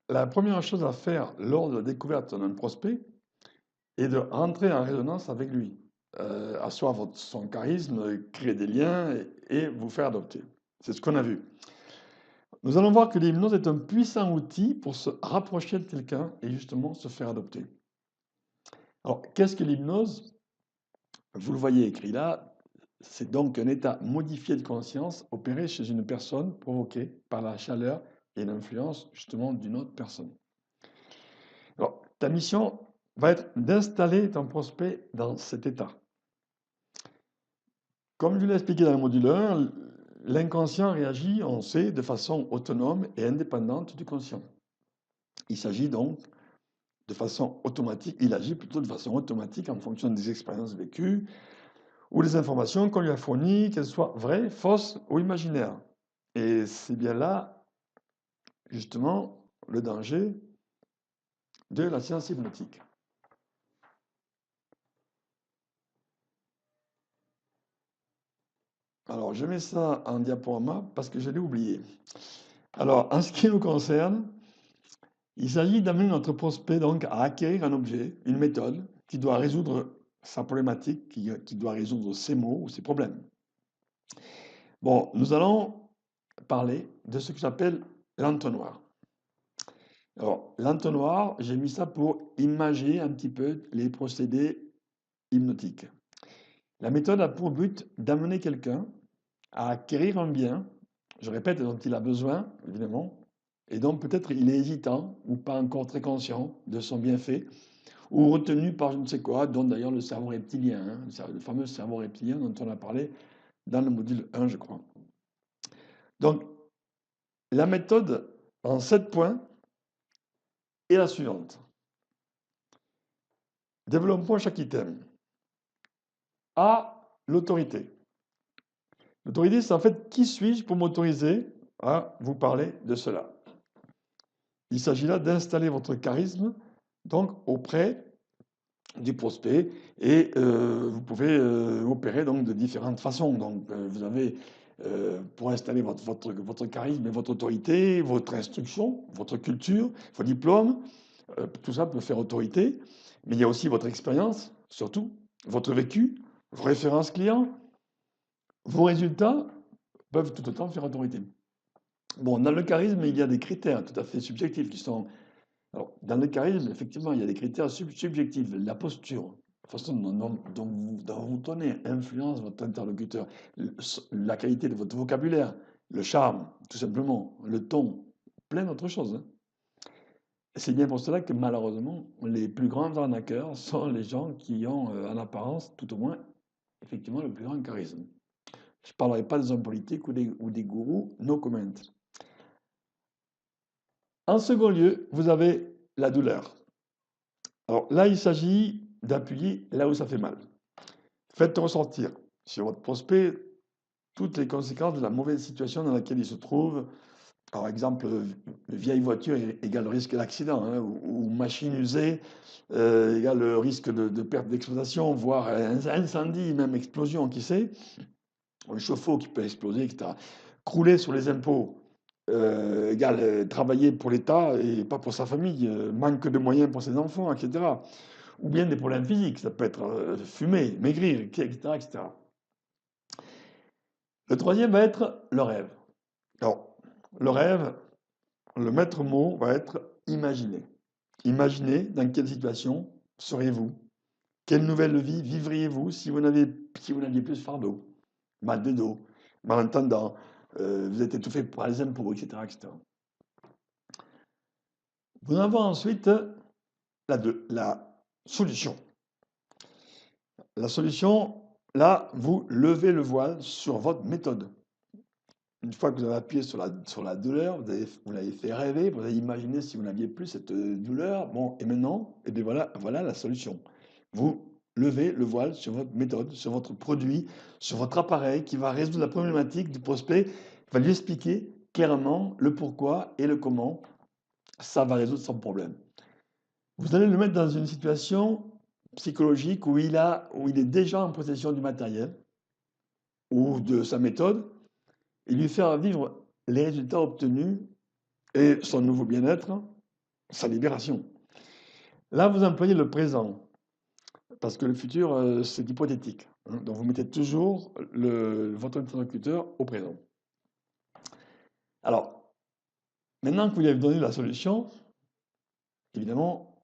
La première chose à faire lors de la découverte d'un prospect est de rentrer en résonance avec lui, asseoir son charisme, créer des liens et vous faire adopter. C'est ce qu'on a vu. Nous allons voir que l'hypnose est un puissant outil pour se rapprocher de quelqu'un et justement se faire adopter. Alors, qu'est-ce que l'hypnose? Vous le voyez écrit là, c'est donc un état modifié de conscience opéré chez une personne provoqué par la chaleur et l'influence justement d'une autre personne. Alors, ta mission va être d'installer ton prospect dans cet état. Comme je l'ai expliqué dans le module 1, l'inconscient réagit, on sait, de façon autonome et indépendante du conscient. Il s'agit donc de façon automatique, il agit plutôt de façon automatique en fonction des expériences vécues ou des informations qu'on lui a fournies, qu'elles soient vraies, fausses ou imaginaires. Et c'est bien là, justement, le danger de la science hypnotique. Alors, je mets ça en diaporama parce que je l'ai oublié. Alors, en ce qui nous concerne, il s'agit d'amener notre prospect donc à acquérir un objet, une méthode qui doit résoudre sa problématique, qui doit résoudre ses maux ou ses problèmes. Bon, nous allons parler de ce que j'appelle l'entonnoir. Alors, l'entonnoir, j'ai mis ça pour imager un petit peu les procédés hypnotiques. La méthode a pour but d'amener quelqu'un à acquérir un bien, je répète, dont il a besoin, évidemment, et dont peut-être il est hésitant ou pas encore très conscient de son bienfait, ou retenu par je ne sais quoi, dont d'ailleurs le cerveau reptilien, hein, le fameux cerveau reptilien dont on a parlé dans le module 1, je crois. Donc, la méthode en 7 points est la suivante. Développons chaque item. A, l'autorité. L'autorité, c'est en fait qui suis-je pour m'autoriser à vous parler de cela. Il s'agit là d'installer votre charisme donc auprès du prospect et vous pouvez opérer donc de différentes façons. Donc vous avez pour installer votre charisme et votre autorité, votre instruction, votre culture, vos diplômes, tout ça peut faire autorité, mais il y a aussi votre expérience, surtout, votre vécu, vos références clients, vos résultats peuvent tout autant faire autorité. Bon, dans le charisme, il y a des critères tout à fait subjectifs qui sont... Alors, dans le charisme, effectivement, il y a des critères subjectifs. La posture, la façon dont vous tenez influence votre interlocuteur, la qualité de votre vocabulaire, le charme, tout simplement, le ton, plein d'autres choses, hein. C'est bien pour cela que malheureusement, les plus grands arnaqueurs sont les gens qui ont, en apparence, tout au moins, effectivement, le plus grand charisme. Je ne parlerai pas des hommes politiques ou des gourous, no comment. En second lieu, vous avez la douleur. Alors là, il s'agit d'appuyer là où ça fait mal. Faites ressortir sur votre prospect toutes les conséquences de la mauvaise situation dans laquelle il se trouve. Par exemple, vieille voiture égale risque d'accident, hein, ou machine usée égale le risque de perte d'exploitation, voire incendie, même explosion, qui sait. Un chauffe-eau qui peut exploser, etc. Crouler sur les impôts égale travailler pour l'État et pas pour sa famille, manque de moyens pour ses enfants, etc. Ou bien des problèmes physiques, ça peut être fumer, maigrir, etc., etc. Le troisième va être le rêve. Alors, le rêve, le maître mot va être imaginer. Imaginez dans quelle situation seriez-vous? Quelle nouvelle vie vivriez-vous si vous n'aviez plus ce fardeau? Mal de dos, malentendant, vous êtes étouffé par les impôts, etc., etc. Vous avez ensuite la solution. La solution, là, vous levez le voile sur votre méthode. Une fois que vous avez appuyé sur la douleur, vous l'avez fait rêver, vous avez imaginé si vous n'aviez plus cette douleur. Bon, et maintenant, eh bien voilà la solution. Vous levez le voile sur votre méthode, sur votre produit, sur votre appareil qui va résoudre la problématique du prospect, va lui expliquer clairement le pourquoi et le comment. Ça va résoudre son problème. Vous allez le mettre dans une situation psychologique où il est déjà en possession du matériel ou de sa méthode et lui faire vivre les résultats obtenus et son nouveau bien-être sa libération. Là, vous employez le présent, parce que le futur, c'est hypothétique, hein. Donc, vous mettez toujours votre interlocuteur au présent. Alors, maintenant que vous lui avez donné la solution, évidemment,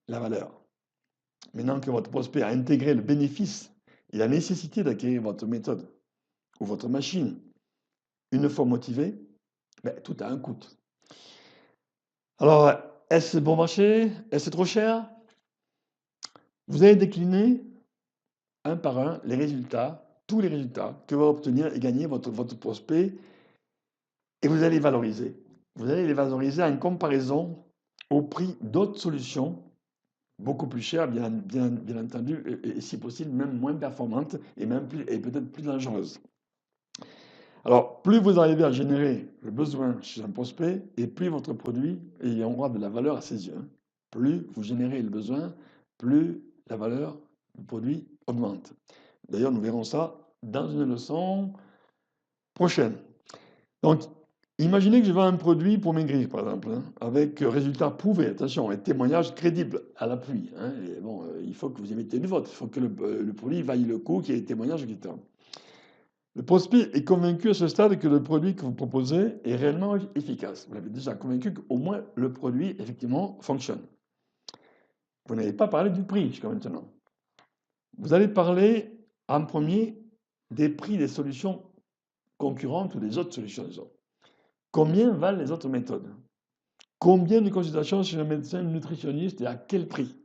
la valeur. Maintenant que votre prospect a intégré le bénéfice et la nécessité d'acquérir votre méthode ou votre machine, une fois motivé, ben, tout a un coût. Alors, est-ce bon marché? Est-ce trop cher? Vous allez décliner un par un les résultats, tous les résultats que va obtenir et gagner votre prospect, et vous allez les valoriser. Vous allez les valoriser en comparaison au prix d'autres solutions beaucoup plus chères, bien entendu, et si possible même moins performantes et peut-être plus dangereuses. Alors, plus vous arrivez à générer le besoin chez un prospect, et plus votre produit aura de la valeur à ses yeux, hein. Plus vous générez le besoin, plus la valeur du produit augmente. D'ailleurs, nous verrons ça dans une leçon prochaine. Donc, imaginez que je vends un produit pour maigrir, par exemple, hein, avec résultat prouvé, attention, et témoignage crédible à l'appui, hein. Et bon, il faut que vous y mettez du vôtre, il faut que le produit vaille le coup, qu'il y ait des témoignages, etc. Le prospect est convaincu à ce stade que le produit que vous proposez est réellement efficace. Vous l'avez déjà convaincu qu'au moins le produit, effectivement, fonctionne. Vous n'avez pas parlé du prix jusqu'à maintenant. Vous allez parler en premier des prix des solutions concurrentes ou des autres solutions, disons. Combien valent les autres méthodes? Combien de consultations chez un médecin nutritionniste et à quel prix?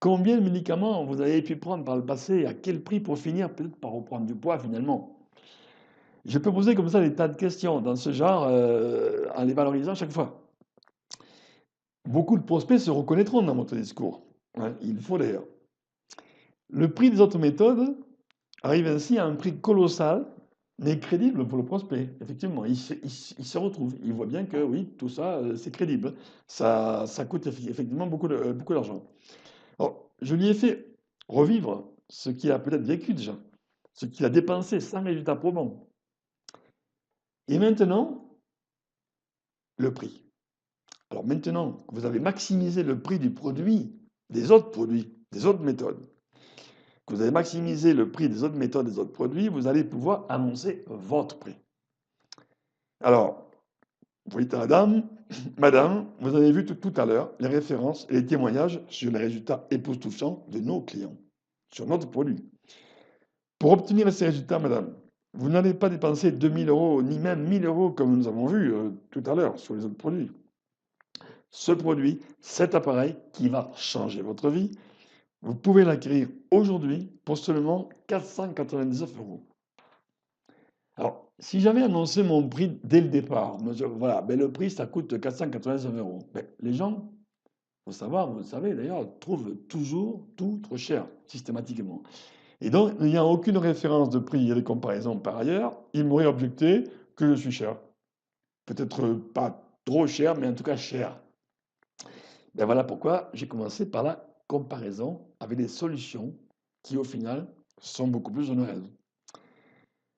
Combien de médicaments vous avez pu prendre par le passé et à quel prix pour finir peut-être par reprendre du poids finalement? Je peux poser comme ça des tas de questions dans ce genre en les valorisant chaque fois. Beaucoup de prospects se reconnaîtront dans votre discours, hein, il faut d'ailleurs. Le prix des autres méthodes arrive ainsi à un prix colossal, mais crédible pour le prospect. Effectivement, il se retrouve. Il voit bien que oui, tout ça, c'est crédible. Ça coûte effectivement beaucoup d'argent. Alors, je lui ai fait revivre ce qu'il a peut-être vécu déjà, ce qu'il a dépensé sans résultat probant. Et maintenant, le prix. Alors maintenant que vous avez maximisé le prix du produit, des autres méthodes, que vous avez maximisé le prix des autres méthodes, des autres produits, vous allez pouvoir annoncer votre prix. Alors, vous dites à la dame, madame, vous avez vu tout à l'heure les références et les témoignages sur les résultats époustouflants de nos clients, sur notre produit. Pour obtenir ces résultats, madame, vous n'allez pas dépenser 2000 euros, ni même 1000 euros comme nous avons vu tout à l'heure sur les autres produits. Ce produit, cet appareil qui va changer votre vie, vous pouvez l'acquérir aujourd'hui pour seulement 499 euros. Alors, si j'avais annoncé mon prix dès le départ, voilà, ben le prix, ça coûte 499 euros. Ben, les gens, il faut savoir, vous le savez d'ailleurs, trouvent toujours tout trop cher, systématiquement. Et donc, il n'y a aucune référence de prix et de comparaison par ailleurs. Ils m'auraient objecté que je suis cher. Peut-être pas trop cher, mais en tout cas cher. Ben voilà pourquoi j'ai commencé par la comparaison avec des solutions qui, au final, sont beaucoup plus onéreuses.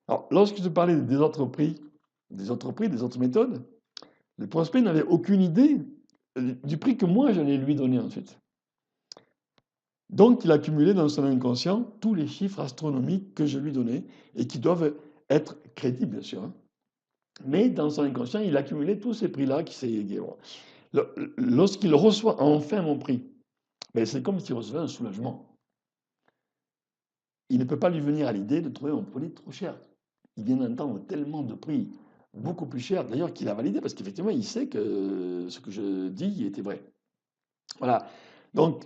Alors, lorsque je parlais des autres prix, des autres méthodes, le prospect n'avait aucune idée du prix que moi j'allais lui donner ensuite. Donc, il a accumulé dans son inconscient tous les chiffres astronomiques que je lui donnais et qui doivent être crédibles, bien sûr, hein. Mais dans son inconscient, il a accumulé tous ces prix-là. Lorsqu'il reçoit enfin mon prix, ben, c'est comme s'il recevait un soulagement. Il ne peut pas lui venir à l'idée de trouver un produit trop cher. Il vient d'entendre tellement de prix beaucoup plus chers, d'ailleurs, qu'il a validé, parce qu'effectivement, il sait que ce que je dis était vrai. Voilà. Donc,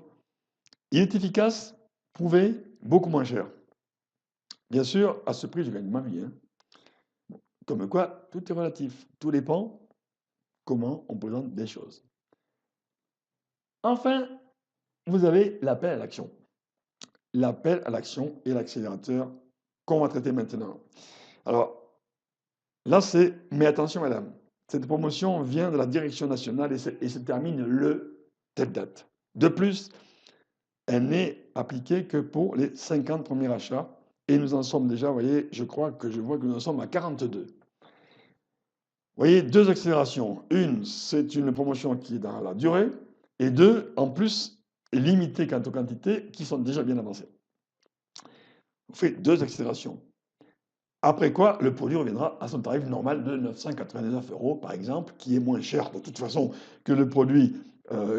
il est efficace, prouvé, beaucoup moins cher. Bien sûr, à ce prix, je gagne ma vie, hein. Comme quoi, tout est relatif. Tout dépend comment on présente des choses. Enfin, vous avez l'appel à l'action. L'appel à l'action et l'accélérateur qu'on va traiter maintenant. Alors, là, mais attention, madame, cette promotion vient de la direction nationale et se termine telle date. De plus, elle n'est appliquée que pour les 50 premiers achats. Et nous en sommes déjà, vous voyez, je vois que nous en sommes à 42. voyez, deux accélérations. Une, c'est une promotion qui est dans la durée, et deux, en plus, limitée quant aux quantités qui sont déjà bien avancées. Vous faites deux accélérations. Après quoi, le produit reviendra à son tarif normal de 999 euros, par exemple, qui est moins cher de toute façon que le produit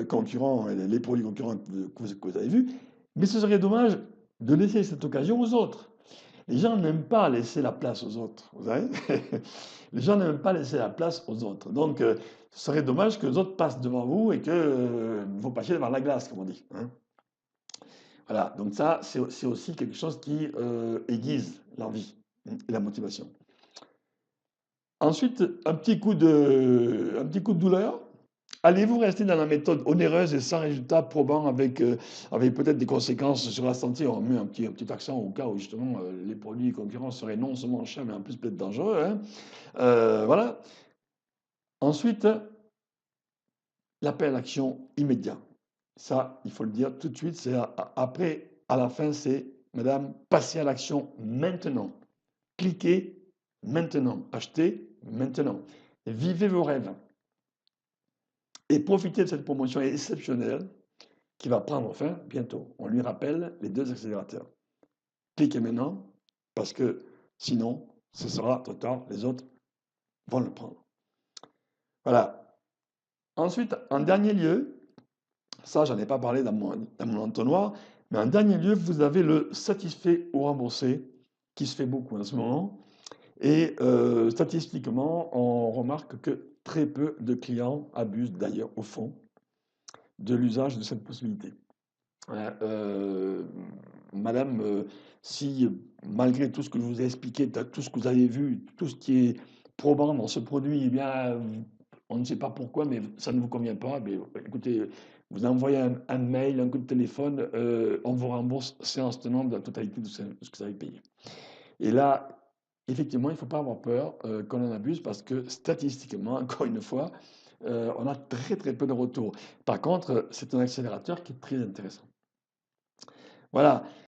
concurrent, les produits concurrents que vous avez vus. Mais ce serait dommage de laisser cette occasion aux autres. Les gens n'aiment pas laisser la place aux autres, vous savez. Les gens n'aiment pas laisser la place aux autres. Donc, ce serait dommage que les autres passent devant vous et que vous passiez devant la glace, comme on dit, hein. Voilà, donc ça, c'est aussi quelque chose qui aiguise l'envie et la motivation. Ensuite, un petit coup de douleur. Allez-vous rester dans la méthode onéreuse et sans résultat probant avec peut-être des conséquences sur la santé? On met un petit accent au cas où justement les produits concurrents seraient non seulement chers mais en plus peut-être dangereux, hein. Voilà. Ensuite, l'appel à l'action immédiat. Ça, il faut le dire tout de suite, après, à la fin, c'est madame, passez à l'action maintenant. Cliquez maintenant. Achetez maintenant. Vivez vos rêves. Et profitez de cette promotion exceptionnelle qui va prendre fin bientôt. On lui rappelle les deux accélérateurs. Cliquez maintenant, parce que sinon, ce sera trop tard, les autres vont le prendre. Voilà. Ensuite, en dernier lieu, ça, j'en ai pas parlé dans mon entonnoir, mais en dernier lieu, vous avez le satisfait ou remboursé, qui se fait beaucoup en ce moment. Et statistiquement, on remarque que très peu de clients abusent d'ailleurs, au fond, de l'usage de cette possibilité. Voilà, madame, si malgré tout ce que je vous ai expliqué, tout ce que vous avez vu, tout ce qui est probant dans ce produit, eh bien, on ne sait pas pourquoi, mais ça ne vous convient pas, mais écoutez, vous envoyez un mail, un coup de téléphone, on vous rembourse séance tenante de la totalité de ce que vous avez payé. Et là, effectivement, il ne faut pas avoir peur qu'on en abuse parce que statistiquement, encore une fois, on a très très peu de retours. Par contre, c'est un accélérateur qui est très intéressant. Voilà.